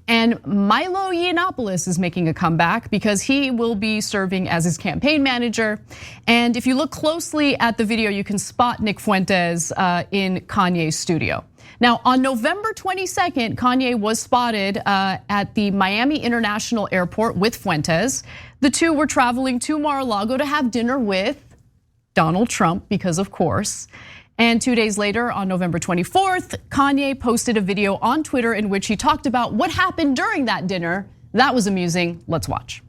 And Milo Yiannopoulos is making a comeback because he will be serving as his campaign manager. And if you look closely at the video, you can spot Nick Fuentes in Kanye's studio. Now, on November 22nd, Kanye was spotted at the Miami International Airport with Fuentes. The two were traveling to Mar-a-Lago to have dinner with Donald Trump, because of course. And 2 days later, on November 24th, Kanye posted a video on Twitter in which he talked about what happened during that dinner. That was amusing. Let's watch.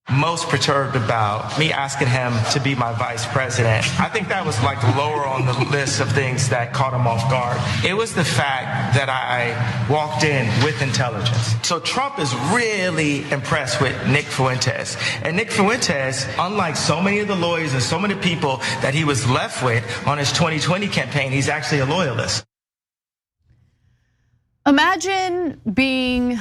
Most perturbed about me asking him to be my vice president. I think that was like lower on the list of things that caught him off guard. It was the fact that I walked in with intelligence. So Trump is really impressed with Nick Fuentes. And Nick Fuentes, unlike so many of the lawyers and so many people that he was left with on his 2020 campaign, he's actually a loyalist. Imagine being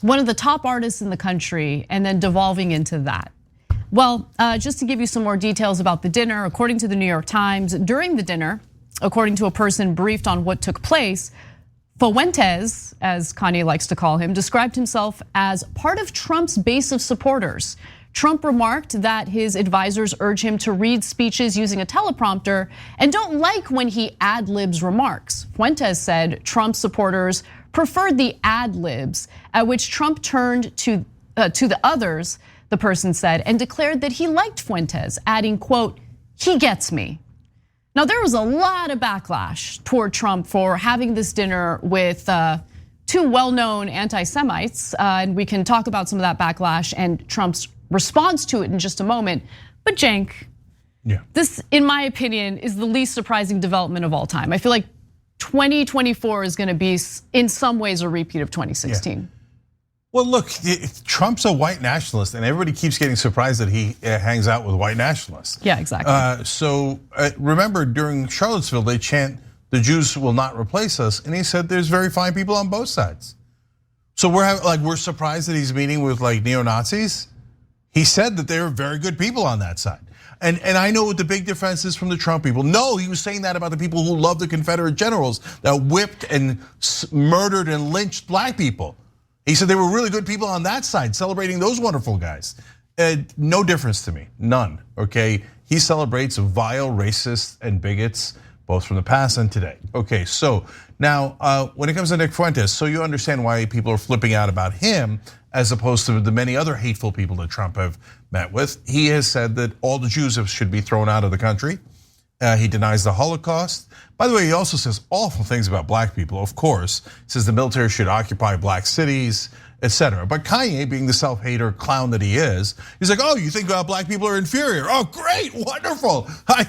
one of the top artists in the country and then devolving into that. Well, just to give you some more details about the dinner, according to the New York Times, during the dinner, according to a person briefed on what took place, Fuentes, as Kanye likes to call him, described himself as part of Trump's base of supporters. Trump remarked that his advisors urge him to read speeches using a teleprompter and don't like when he ad-libs remarks. Fuentes said Trump supporters preferred the ad-libs, at which Trump turned to the others, the person said, and declared that he liked Fuentes, adding, quote, "He gets me." Now, there was a lot of backlash toward Trump for having this dinner with two well-known anti-Semites, and we can talk about some of that backlash and Trump's response to it in just a moment. But Cenk, this, in my opinion, is the least surprising development of all time. I feel like 2024 is gonna be, in some ways, a repeat of 2016. Yeah. Well, look, Trump's a white nationalist, and everybody keeps getting surprised that he hangs out with white nationalists. Yeah, exactly. So remember, during Charlottesville, they chant, "The Jews will not replace us," and he said there's very fine people on both sides. So we're surprised that he's meeting with like neo-Nazis. He said that there are very good people on that side. And I know what the big difference is from the Trump people. No, he was saying that about the people who loved the Confederate generals that whipped and murdered and lynched black people. He said they were really good people on that side, celebrating those wonderful guys. No difference to me, none, okay? He celebrates vile racists and bigots, both from the past and today. Okay, so now when it comes to Nick Fuentes, so you understand why people are flipping out about him as opposed to the many other hateful people that Trump have met with. He has said that all the Jews should be thrown out of the country. He denies the Holocaust. By the way, he also says awful things about black people, of course. He says the military should occupy black cities, etc. But Kanye, being the self-hater clown that he is, he's like, oh, you think black people are inferior? Oh, great, wonderful. I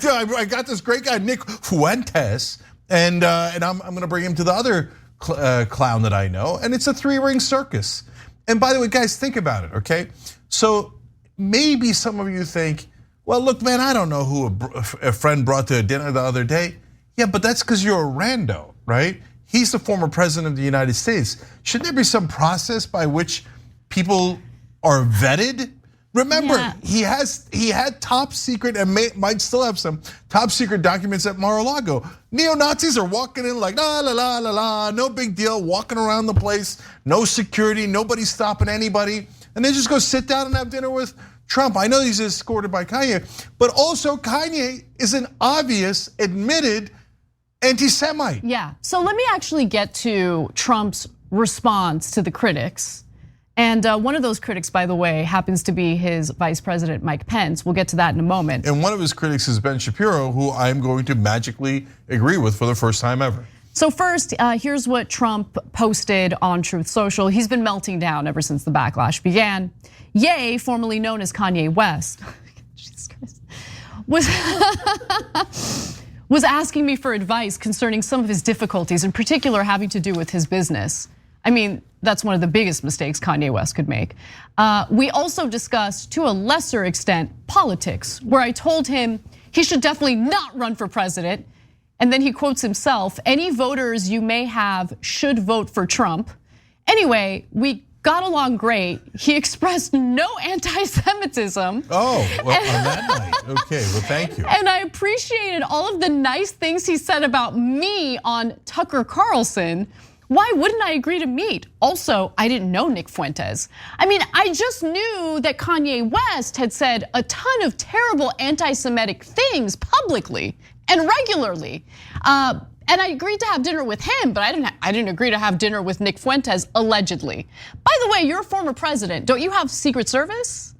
got this great guy, Nick Fuentes, and I'm gonna bring him to the other clown that I know, and it's a three-ring circus. And by the way, guys, think about it, okay? So maybe some of you think, well, look, man, I don't know who a friend brought to a dinner the other day. Yeah, but that's because you're a rando, right? He's the former president of the United States. Shouldn't there be some process by which people are vetted. Remember, Yeah. he had top secret and might still have some top secret documents at Mar-a-Lago. Neo-Nazis are walking in like la la la la la, no big deal, walking around the place, no security, nobody stopping anybody, and they just go sit down and have dinner with Trump. I know he's escorted by Kanye, but also Kanye is an obvious, admitted anti-Semite. Yeah, so let me actually get to Trump's response to the critics. And one of those critics, by the way, happens to be his Vice President, Mike Pence. We'll get to that in a moment. And one of his critics is Ben Shapiro, who I'm going to magically agree with for the first time ever. So first, here's what Trump posted on Truth Social. He's been melting down ever since the backlash began. Ye, formerly known as Kanye West, Jesus Christ, was asking me for advice concerning some of his difficulties, in particular having to do with his business. I mean, that's one of the biggest mistakes Kanye West could make. We also discussed, to a lesser extent, politics, where I told him he should definitely not run for president. And then he quotes himself, "Any voters you may have should vote for Trump." Anyway, we got along great. He expressed no anti-Semitism. Oh, well, on that night. Okay, well, thank you. And I appreciated all of the nice things he said about me on Tucker Carlson. Why wouldn't I agree to meet? Also, I didn't know Nick Fuentes. I mean, I just knew that Kanye West had said a ton of terrible anti-Semitic things publicly and regularly. And I agreed to have dinner with him, but I didn't agree to have dinner with Nick Fuentes, allegedly. By the way, you're a former president. Don't you have Secret Service?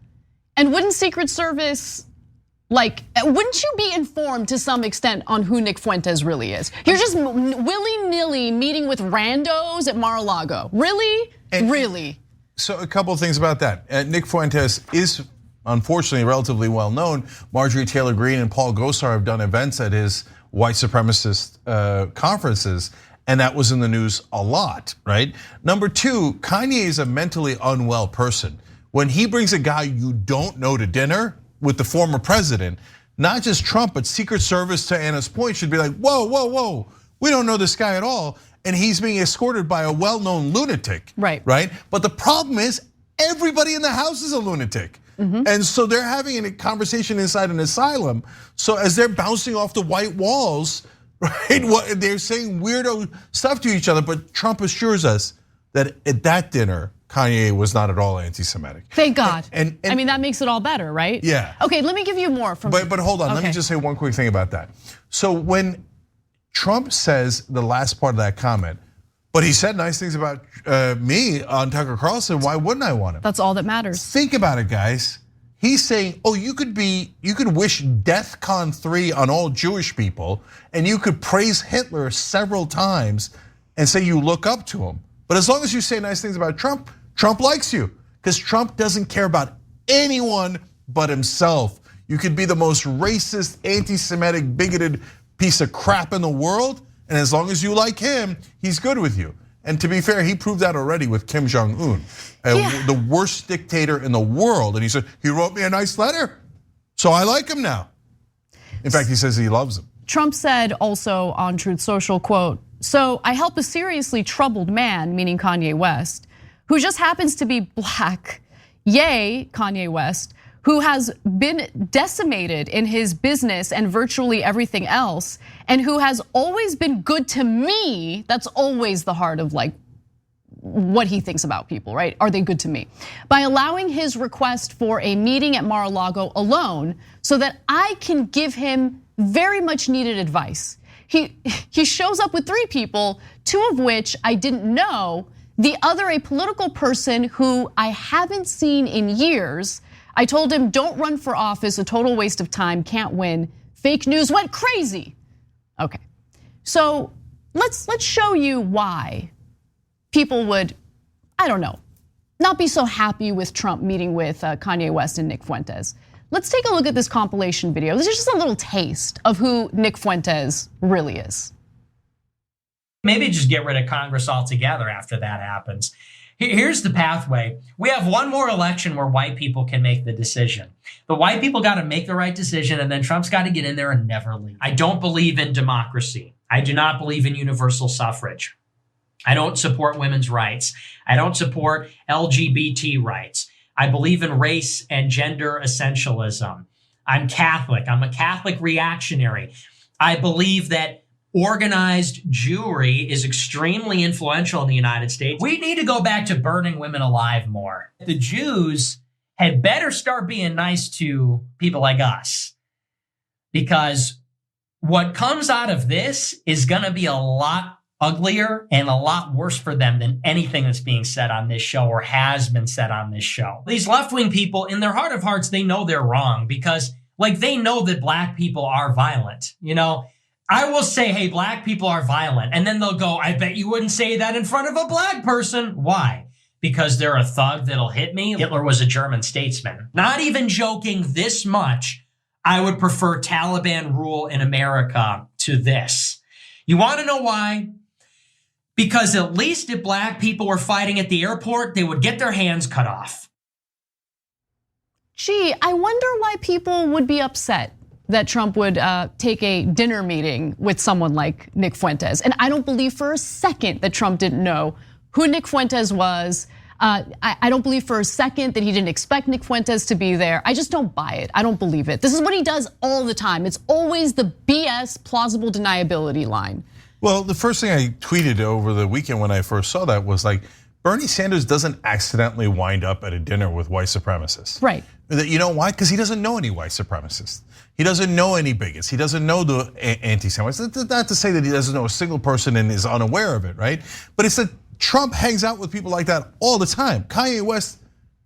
And wouldn't Secret Service, wouldn't you be informed to some extent on who Nick Fuentes really is? You're just willy-nilly meeting with randos at Mar-a-Lago. Really? Really? So a couple of things about that. Nick Fuentes is unfortunately relatively well known. Marjorie Taylor Greene and Paul Gosar have done events at his white supremacist conferences, and that was in the news a lot, right? Number two, Kanye is a mentally unwell person. When he brings a guy you don't know to dinner with the former president, not just Trump, but Secret Service, to Anna's point, should be like, whoa, whoa, whoa, we don't know this guy at all. And he's being escorted by a well-known lunatic, right? But the problem is everybody in the house is a lunatic. And so they're having a conversation inside an asylum. So as they're bouncing off the white walls, right? They're saying weirdo stuff to each other, but Trump assures us that at that dinner, Kanye was not at all anti-Semitic. Thank God. And I mean, that makes it all better, right? Yeah. Okay, let me give you more from. But hold on, let me just say one quick thing about that. So when Trump says the last part of that comment, but he said nice things about me on Tucker Carlson, why wouldn't I want him? That's all that matters. Think about it, guys. He's saying, oh, you could wish DEFCON 3 on all Jewish people, and you could praise Hitler several times and say you look up to him. But as long as you say nice things about Trump, Trump likes you, because Trump doesn't care about anyone but himself. You could be the most racist, anti-Semitic, bigoted piece of crap in the world, and as long as you like him, he's good with you. And to be fair, he proved that already with Kim Jong-un, the worst dictator in the world. And he said, he wrote me a nice letter, so I like him now. In fact, he says he loves him. Trump said also on Truth Social, quote, "So I help a seriously troubled man," meaning Kanye West, "who just happens to be black, yay, Kanye West, who has been decimated in his business and virtually everything else, and who has always been good to me." That's always the heart of what he thinks about people, right? Are they good to me? "By allowing his request for a meeting at Mar-a-Lago alone so that I can give him very much needed advice." He shows up with 3 people, 2 of which I didn't know, the other a political person who I haven't seen in years. I told him, don't run for office, a total waste of time, can't win. Fake news went crazy. Okay, so let's show you why people would, I don't know, not be so happy with Trump meeting with Kanye West and Nick Fuentes. Let's take a look at this compilation video. This is just a little taste of who Nick Fuentes really is. Maybe just get rid of Congress altogether after that happens. Here's the pathway. We have one more election where white people can make the decision. The white people got to make the right decision, and then Trump's got to get in there and never leave. I don't believe in democracy. I do not believe in universal suffrage. I don't support women's rights. I don't support LGBT rights. I believe in race and gender essentialism. I'm Catholic. I'm a Catholic reactionary. I believe that organized Jewry is extremely influential in the United States. We need to go back to burning women alive more. The Jews had better start being nice to people like us, because what comes out of this is going to be a lot uglier and a lot worse for them than anything that's being said on this show or has been said on this show. These left-wing people, in their heart of hearts, they know they're wrong because, like, they know that black people are violent. You know, I will say, hey, black people are violent. And then they'll go, I bet you wouldn't say that in front of a black person. Why? Because they're a thug that'll hit me. Hitler was a German statesman. Not even joking this much, I would prefer Taliban rule in America to this. You want to know why? Because at least if black people were fighting at the airport, they would get their hands cut off. Gee, I wonder why people would be upset that Trump would take a dinner meeting with someone like Nick Fuentes. And I don't believe for a second that Trump didn't know who Nick Fuentes was. I don't believe for a second that he didn't expect Nick Fuentes to be there. I just don't buy it. I don't believe it. This is what he does all the time. It's always the BS plausible deniability line. Well, the first thing I tweeted over the weekend when I first saw that was like, Bernie Sanders doesn't accidentally wind up at a dinner with white supremacists. Right. You know why? Because he doesn't know any white supremacists. He doesn't know any bigots. He doesn't know the anti-Semites. Not to say that he doesn't know a single person and is unaware of it, right? But it's that Trump hangs out with people like that all the time. Kanye West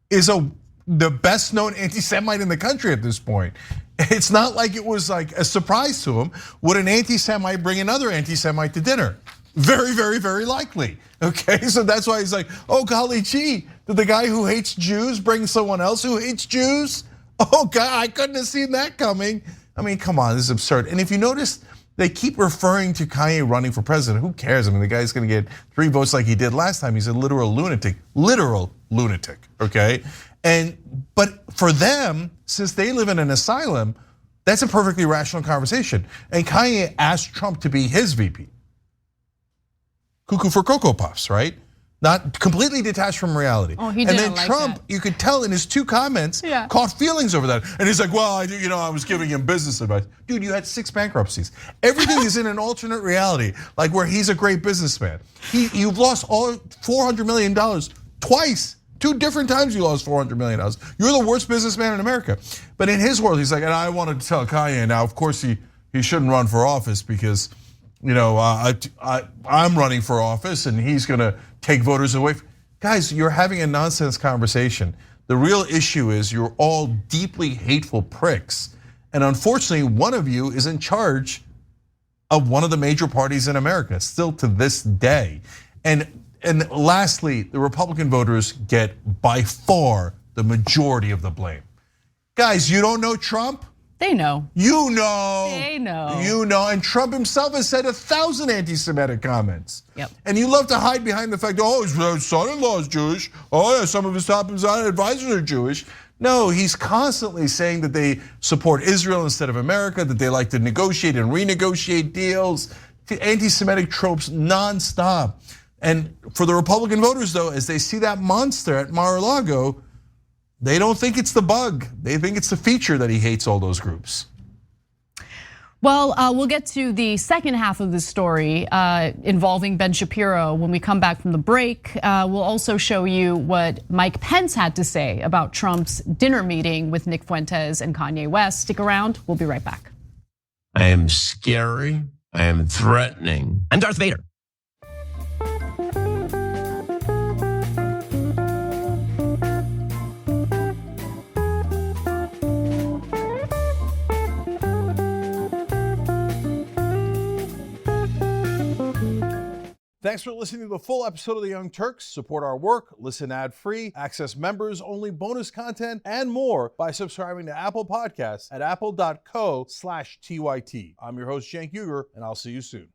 is the best known anti-Semite in the country at this point. It's not like it was like a surprise to him. Would an anti-Semite bring another anti-Semite to dinner? Very, very, very likely. Okay, so that's why he's like, oh golly gee, did the guy who hates Jews bring someone else who hates Jews? Oh God, I couldn't have seen that coming. I mean, come on, this is absurd. And if you notice, they keep referring to Kanye running for president. Who cares? I mean, the guy's gonna get 3 votes like he did last time. He's a literal lunatic, okay? But for them, since they live in an asylum, that's a perfectly rational conversation. And Kanye asked Trump to be his VP. Cuckoo for Cocoa Puffs, right? Not completely detached from reality. Oh, he and didn't then like Trump, that. you could tell in his 2 comments, caught feelings over that. And he's like, well, I was giving him business advice. Dude, you had 6 bankruptcies. Everything is in an alternate reality, like where he's a great businessman. You've lost all $400 million twice. 2 different times you lost $400 million. You're the worst businessman in America. But in his world, he's like, and I wanted to tell Kanye, now of course he shouldn't run for office because I'm running for office and he's gonna take voters away. Guys, you're having a nonsense conversation. The real issue is you're all deeply hateful pricks. And unfortunately, one of you is in charge of one of the major parties in America, still to this day. And lastly, the Republican voters get by far the majority of the blame. Guys, you don't know Trump? They know. You know. They know. You know, and Trump himself has said 1,000 anti-Semitic comments. Yep. And you love to hide behind the fact, oh, his son-in-law is Jewish. Oh yeah, some of his top advisors are Jewish. No, he's constantly saying that they support Israel instead of America, that they like to negotiate and renegotiate deals, anti-Semitic tropes nonstop. And for the Republican voters though, as they see that monster at Mar-a-Lago, they don't think it's the bug. They think it's the feature that he hates all those groups. Well, we'll get to the second half of this story involving Ben Shapiro when we come back from the break. We'll also show you what Mike Pence had to say about Trump's dinner meeting with Nick Fuentes and Kanye West. Stick around, we'll be right back. I am scary, I am threatening. I'm Darth Vader. Thanks for listening to the full episode of The Young Turks. Support our work, listen ad-free, access members-only bonus content, and more by subscribing to Apple Podcasts at apple.co/TYT. I'm your host, Cenk Uygur, and I'll see you soon.